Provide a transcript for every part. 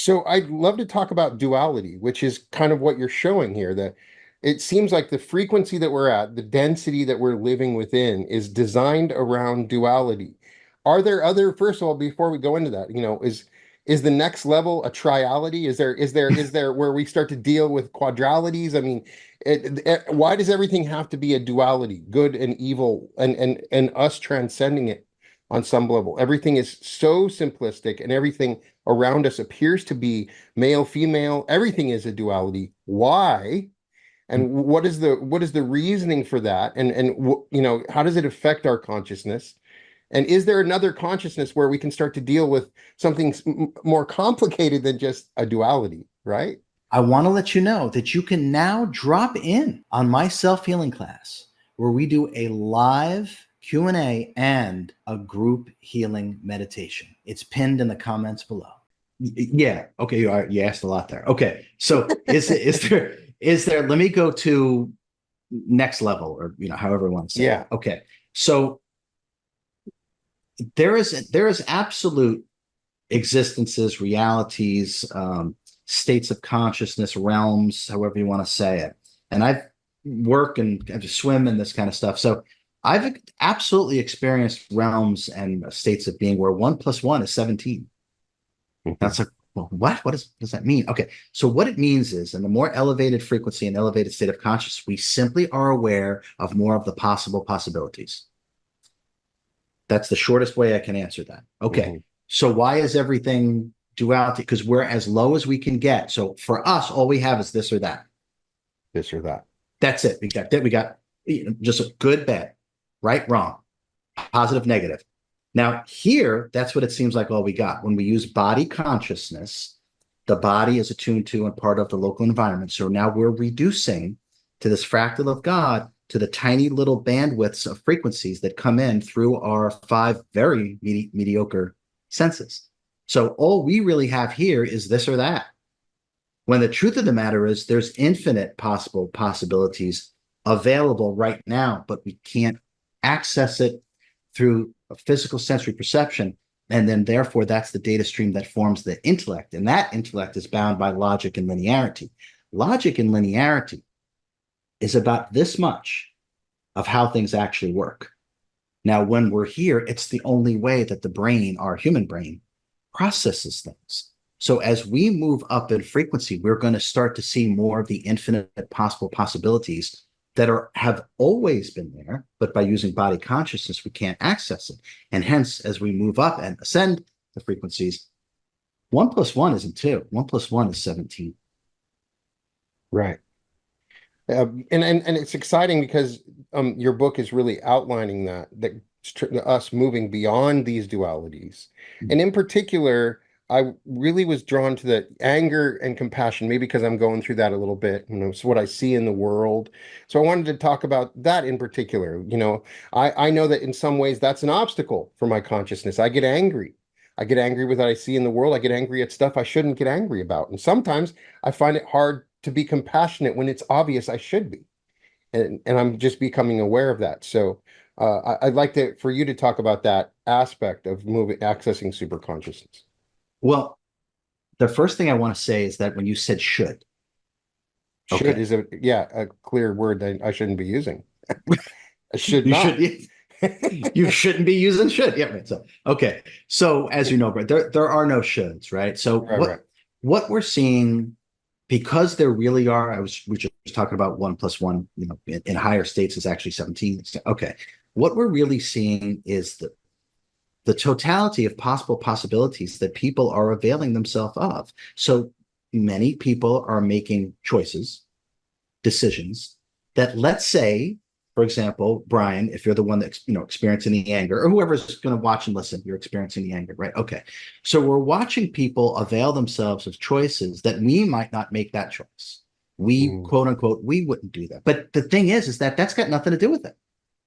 So I'd love to talk about duality, which is kind of what you're showing here, that it seems like the frequency that we're at, the density that we're living within is designed around duality. Are there other, first of all, before we go into that, is the next level a triality? Is there where we start to deal with quadralities? I mean, why does everything have to be a duality, good and evil, and us transcending it on some level? Everything is so simplistic and everything around us appears to be male, female. Everything is a duality. Why? And what is the reasoning for that? And how does it affect our consciousness? And is there another consciousness where we can start to deal with something more complicated than just a duality, right? I want to let you know that you can now drop in on my self-healing class where we do a live Q&A and a group healing meditation. It's pinned in the comments below. Yeah. Okay. You asked a lot there. Okay. So is there, let me go to next level, or, however you want to say Yeah. it. Okay. So there is absolute existences, realities, states of consciousness, realms, however you want to say it. And I've worked and I just swim in this kind of stuff. So I've absolutely experienced realms and states of being where 1 + 1 is 17. That's like, well, what does that mean? Okay. So what it means is, in the more elevated frequency and elevated state of consciousness, we simply are aware of more of the possible possibilities. That's the shortest way I can answer that. Okay. Mm-hmm. So why is everything duality? Because we're as low as we can get. So for us, all we have is this or that. This or that. That's it. We got that. We got just a good, bad, right, wrong, positive, negative. Now here, that's what it seems like all we got. When we use body consciousness, the body is attuned to and part of the local environment. So now we're reducing to this fractal of God, to the tiny little bandwidths of frequencies that come in through our 5 very mediocre senses. So all we really have here is this or that. When the truth of the matter is there's infinite possible possibilities available right now, but we can't access it through a physical sensory perception. And then therefore that's the data stream that forms the intellect. And that intellect is bound by logic and linearity. Logic and linearity is about this much of how things actually work. Now, when we're here, it's the only way that the brain, our human brain, processes things. So as we move up in frequency, we're going to start to see more of the infinite possible possibilities that have always been there, but by using body consciousness, we can't access it. And hence, as we move up and ascend the frequencies, 1 + 1 isn't 2. 1 + 1 is 17. Right. And it's exciting because your book is really outlining that us moving beyond these dualities. And in particular, I really was drawn to the anger and compassion, maybe because I'm going through that a little bit, it's what I see in the world. So I wanted to talk about that in particular. I know that in some ways that's an obstacle for my consciousness. I get angry. I get angry with what I see in the world. I get angry at stuff I shouldn't get angry about. And sometimes I find it hard to be compassionate when it's obvious I should be. And I'm just becoming aware of that. So I'd like for you to talk about that aspect of accessing super consciousness. Well, the first thing I want to say is that when you said should, Should okay. is a clear word that I shouldn't be using. I should You not. you shouldn't be using should. Yeah. Right. So, okay. So as you know, Brett, there are no shoulds, right? So Right. what we're seeing, because there really are, we just talking about 1 + 1, in higher states is actually 17. Okay. What we're really seeing is the totality of possible possibilities that people are availing themselves of. So many people are making choices, decisions that, let's say, for example, Brian, if you're the one that's experiencing the anger, or whoever's going to watch and listen, you're experiencing the anger, right? Okay. So we're watching people avail themselves of choices that we might not make that choice. We, Mm, quote unquote, we wouldn't do that. But the thing is that that's got nothing to do with it.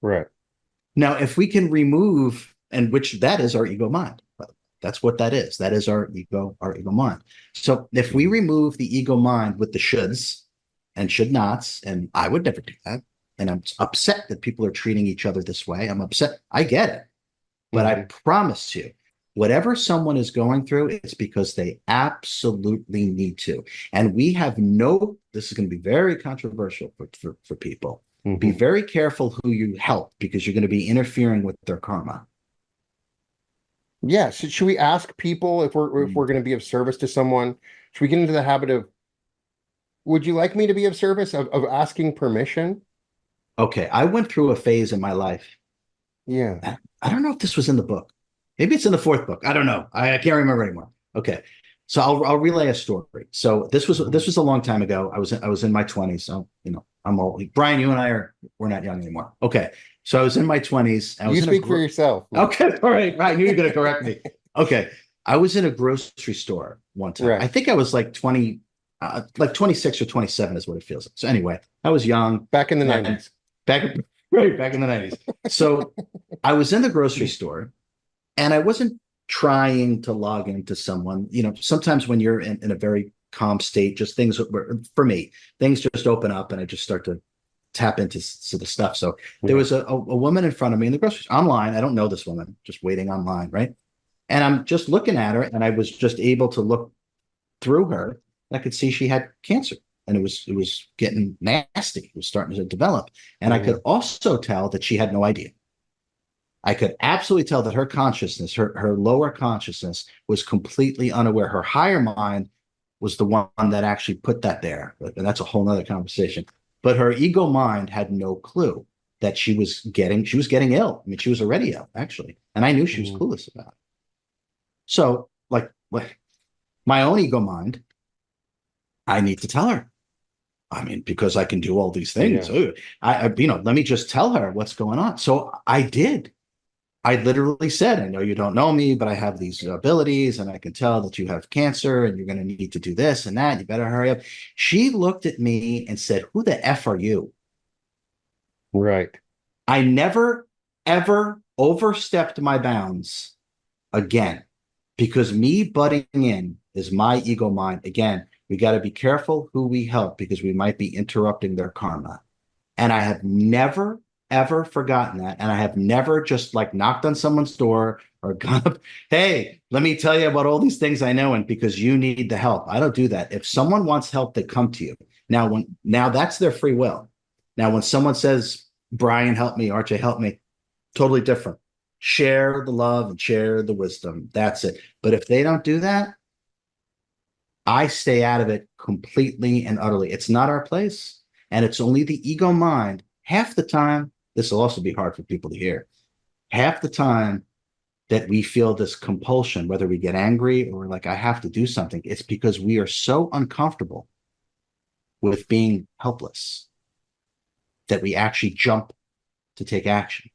right. Now, if we can remove, and which that is our ego mind. That's what that is. That is our ego mind. So if we remove the ego mind with the shoulds and should nots, and I would never do that. And I'm upset that people are treating each other this way. I'm upset. I get it. But I promise you, Whatever someone is going through, it's because they absolutely need to. And we have no, this is going to be very controversial for people. Be Hmm. very careful who you help because you're going to be interfering with their karma. Yeah. So should we ask people if we're going to be of service to someone? Should we get into the habit of, would you like me to be of service of asking permission? Okay, I went through a phase in my life. Yeah. I don't know if this was in the book. Maybe it's in the fourth book. I don't know. I can't remember anymore. Okay. So I'll relay a story. So Mhm. this was a long time ago. I was in my 20s. So, I'm old. Brian, you and I we're not young anymore. Okay. So I was in my 20s. I You was in a speak for yourself. okay, all right. I knew you were gonna correct me. Okay. I was in a grocery store one time. I Right. think I was like 20, like 26 or 27 is what it feels like. So anyway, I was young Back in the and 90s. back right back in the 90s. So I was in the grocery store and I wasn't trying to log into someone. Sometimes when you're in a very calm state, just things for me, things just open up and I just start to tap into to the stuff. So there Yeah. was a woman in front of me in the grocery store online. I don't know this woman, just waiting online, right? And I'm just looking at her, and I was just able to look through her. I could see she had cancer, and it was getting nasty. It was starting to develop, and I could Hmm. also tell that she had no idea. I could absolutely tell that her consciousness, her lower consciousness, was completely unaware. Her higher mind was the one that actually put that there. And that's a whole nother conversation. But her ego mind had no clue that she was getting ill. I mean, she was already ill, actually. And I knew she was Hmm. clueless about it. So, like my own ego mind, I need to tell her. I mean, because I can do all these things. Yeah. Let me just tell her what's going on. So I did. I literally said, I know you don't know me, but I have these abilities and I can tell that you have cancer and you're going to need to do this and that. You better hurry up. She looked at me and said, who the F are you? Right. I never, ever overstepped my bounds again because me butting in is my ego mind. Again, we got to be careful who we help because we might be interrupting their karma. And I have never, ever forgotten that. And I have never just like knocked on someone's door or gone up, hey, let me tell you about all these things I know. And because you need the help, I don't do that. If someone wants help, they come to you. Now that's their free will. Now, when someone says, Brian, help me, RJ, help me, totally different. Share the love and share the wisdom. That's it. But if they don't do that, I stay out of it completely and utterly. It's not our place. And it's only the ego mind. Half the time, this will also be hard for people to hear. Half the time that we feel this compulsion, whether we get angry or like, I have to do something, it's because we are so uncomfortable with being helpless that we actually jump to take action.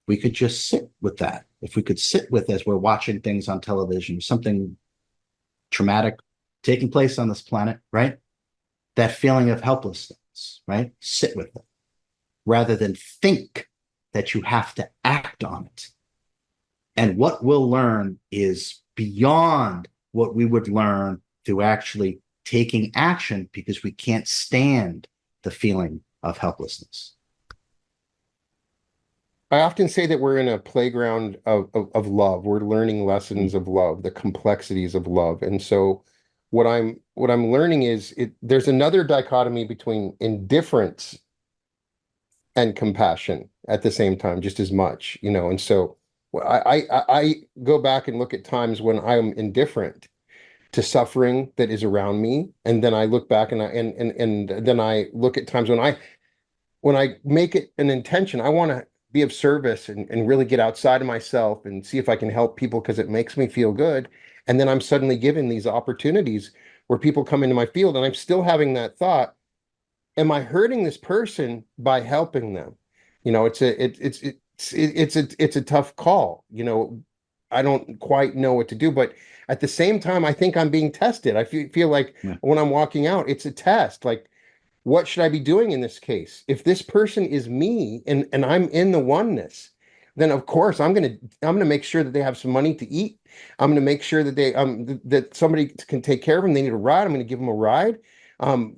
We could just sit with that. If we could sit with as we're watching things on television, something traumatic taking place on this planet, right? That feeling of helplessness, right? Sit with it rather than think that you have to act on it. And what we'll learn is beyond what we would learn through actually taking action because we can't stand the feeling of helplessness. I often say that we're in a playground of love. We're learning lessons of love, the complexities of love. And so what I'm learning is there's another dichotomy between indifference and compassion at the same time, just as much, And so I go back and look at times when I'm indifferent to suffering that is around me, and then I look back and then I look at times when I make it an intention, I want to be of service and really get outside of myself and see if I can help people because it makes me feel good. And then I'm suddenly given these opportunities where people come into my field and I'm still having that thought, am I hurting this person by helping them? It's a tough call. I don't quite know what to do, but at the same time, I think I'm being tested. I feel like Yeah. when I'm walking out, it's a test. Like, what should I be doing in this case? If this person is me and I'm in the oneness, then of course I'm gonna make sure that they have some money to eat. I'm gonna make sure that that somebody can take care of them. They need a ride. I'm gonna give them a ride. Um,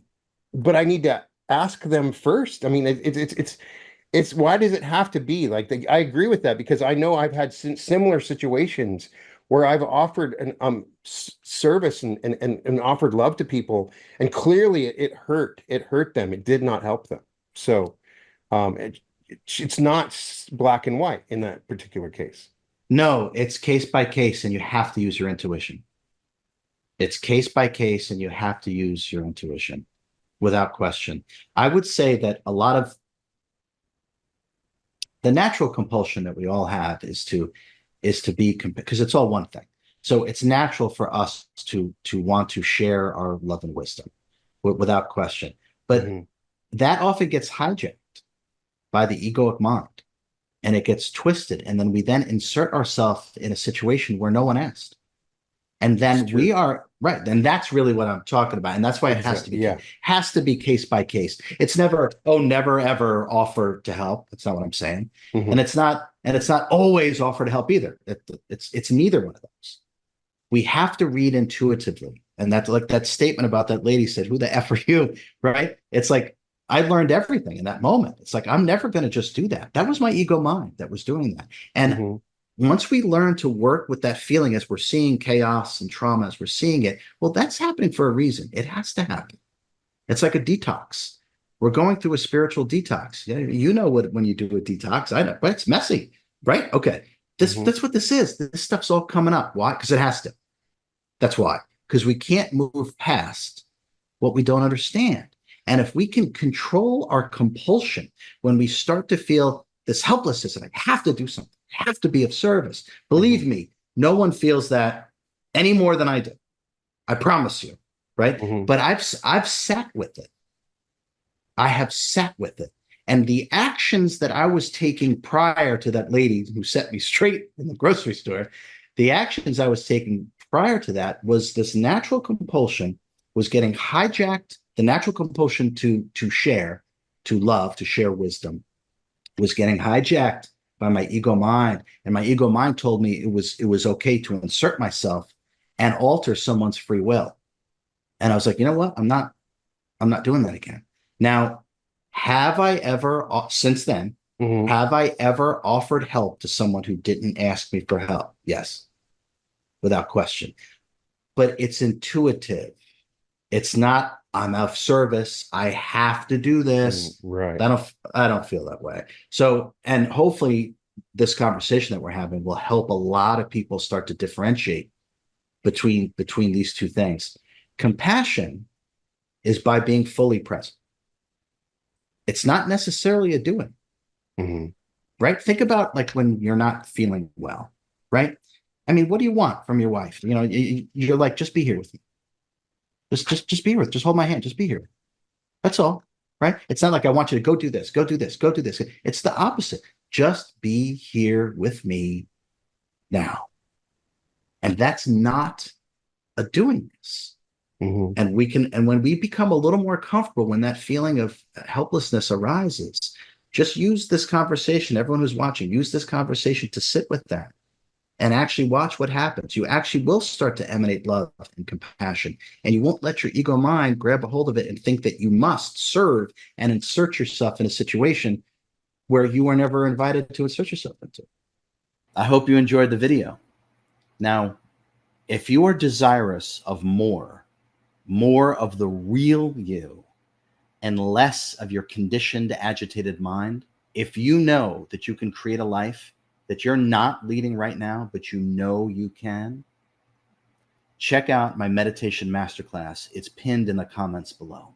but I need to ask them first. I mean, it's why does it have to be like I agree with that because I know I've had similar situations where I've offered an service and offered love to people, and clearly it hurt them. It did not help them. So it's not black and white in that particular case. No, it's case by case, and you have to use your intuition. It's case by case, and you have to use your intuition without question. I would say that a lot of the natural compulsion that we all have is to be, because it's all one thing. So it's natural for us to want to share our love and wisdom without question. But Hmm. that often gets hijacked by the egoic mind, and it gets twisted. And then we then insert ourselves in a situation where no one asked. And It's then we true. are right. And that's really what I'm talking about. And that's why it Exactly. Yeah. has to be case by case. It's never, oh, never ever offer to help. That's not what I'm saying. Hmm. And it's not always offer to help either. It's neither one of those. We have to read intuitively. And that's like that statement about that lady said, who the F are you? Right? It's like I learned everything in that moment. It's like I'm never going to just do that. That was my ego mind that was doing that. And Hmm. once we learn to work with that feeling as we're seeing chaos and trauma, as we're seeing it, well, that's happening for a reason. It has to happen. It's like a detox. We're going through a spiritual detox. Yeah, you know what when you do a detox, I know, but it's messy, right? Okay. Hmm. That's what this is. This stuff's all coming up. Why? Because it has to. That's why. Because we can't move past what we don't understand. And if we can control our compulsion when we start to feel this helplessness and I have to do something, I have to be of service. Hmm. Believe me, no one feels that any more than I do. I promise you, right? Hmm. But I've sat with it. I have sat with it. And the actions that I was taking prior to that lady who set me straight in the grocery store, the actions I was taking prior to that was this natural compulsion was getting hijacked. The natural compulsion to share, to love, to share wisdom was getting hijacked by my ego mind. And my ego mind told me it was okay to insert myself and alter someone's free will. And I was like, you know what? I'm not doing that again. Now, have I ever, since then, Hmm. have I ever offered help to someone who didn't ask me for help? Yes, without question. But it's intuitive. It's not, I'm of service. I have to do this. Right. I don't feel that way. So, and hopefully this conversation that we're having will help a lot of people start to differentiate between these two things. Compassion is by being fully present. It's not necessarily a doing, Hmm. right? Think about like when you're not feeling well, right? I mean, what do you want from your wife? You know, you're like, just be here with me. Just be here with, just hold my hand, just be here. That's all, right? It's not like I want you to go do this, go do this, go do this. It's the opposite. Just be here with me now. And that's not a doing this. Hmm. And we can, and when we become a little more comfortable, when that feeling of helplessness arises, just use this conversation. Everyone who's watching, use this conversation to sit with that and actually watch what happens. You actually will start to emanate love and compassion, and you won't let your ego mind grab a hold of it and think that you must serve and insert yourself in a situation where you were never invited to insert yourself into. I hope you enjoyed the video. Now, if you are desirous of more of the real you and less of your conditioned, agitated mind, if you know that you can create a life that you're not leading right now, but you know you can, check out my meditation masterclass. It's pinned in the comments below.